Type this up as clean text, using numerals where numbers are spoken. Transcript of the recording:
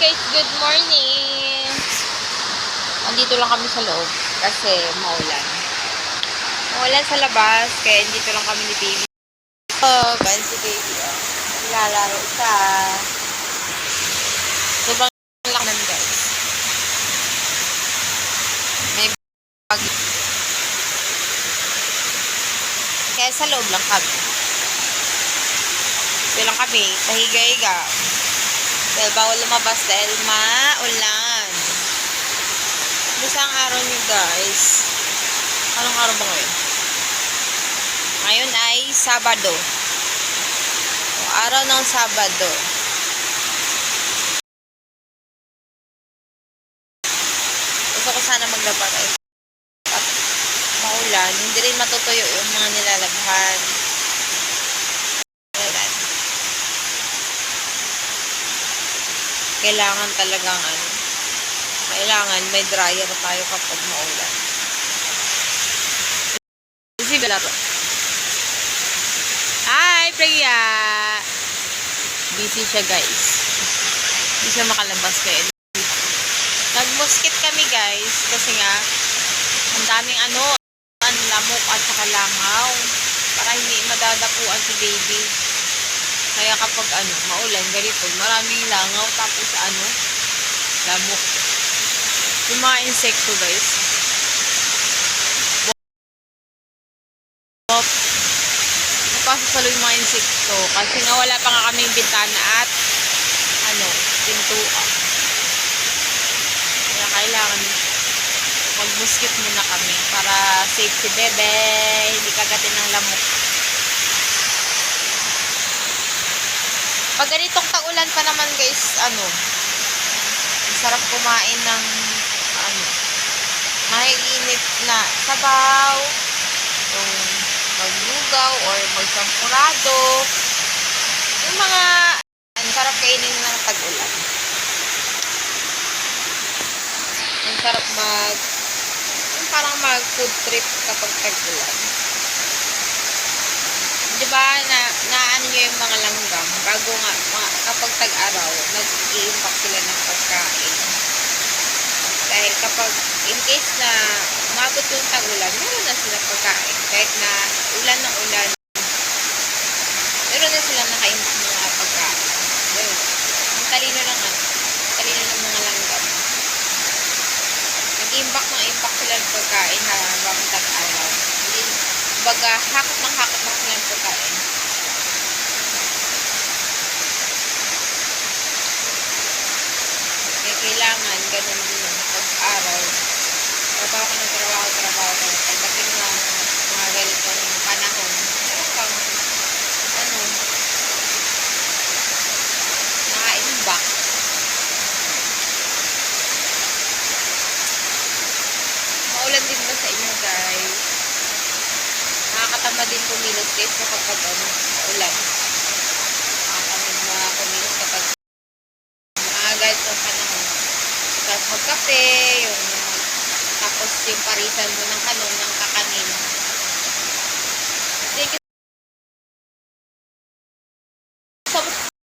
guys, good morning. Andito lang kami sa loob kasi maulan. Maulan sa labas kaya dito lang kami ni baby. Oh, guys, si baby lalaro siya. Sobrang lakas guys. May bag. Kaya sa loob lang kami. Ito lang kami, pahiga-higa. Dahil bawal lumabas dahil maulan. Isang araw nyo guys. Anong araw ba ngayon? Ngayon ay Sabado. Araw ng Sabado. Gusto ko sana maglaba guys. At maulan, hindi rin matutuyo yung mga nilalabhan. Kailangan talagang kailangan may dryer tayo kapag maulan. Busy laro. Hi, Priya! Busy siya guys. Hindi siya makalabas kaya. Nagmuskit kami guys kasi nga ang daming lamok at saka langaw para hindi madadapuan si baby. Kaya kapag maulan, ganito, maraming langaw, tapos lamok. Yung mga insekto, guys. Napasasalo yung mga insekto. Kasi nga wala pa nga kaming bintana at pintuan. Kaya kailangan mag-muskit muna kami para safe si bebe, hindi kagatin ng lamok. Pag ganitong tag-ulan pa naman guys, sarap kumain ng maiinit na sabaw, yung maglugaw or magsampurado, yung mga sarap kainin ng tag-ulan. Ang sarap yung parang mag-food trip kapag tag-ulan. Diba, naano nyo yung mga langgam, bago nga, kapag tag-araw, nag-i-impact sila ng pagkain. Dahil kapag, in case na umabot yung tag-ulan, meron na silang pagkain. Kahit na ulan ng ulan, meron na silang naka-impact ng mga pagkain. Ang talino ng mga langgam. Nag-impact sila ng pagkain habang tag-araw. Baga, hakot ng silang pagkain. Kaya kailangan, ganun din yung pag-araw. Trabaho ka. Pagdating lang, mga ganito ng panahon, meron kang, naka-imbak. Maulan din ba sa inyo, guys? Nakakatama din kumilos guys kapag ulan. Nakakatama kumilos kapag maagal ng panahon. Tapos magkape, tapos yung parisan mo ng kakanin.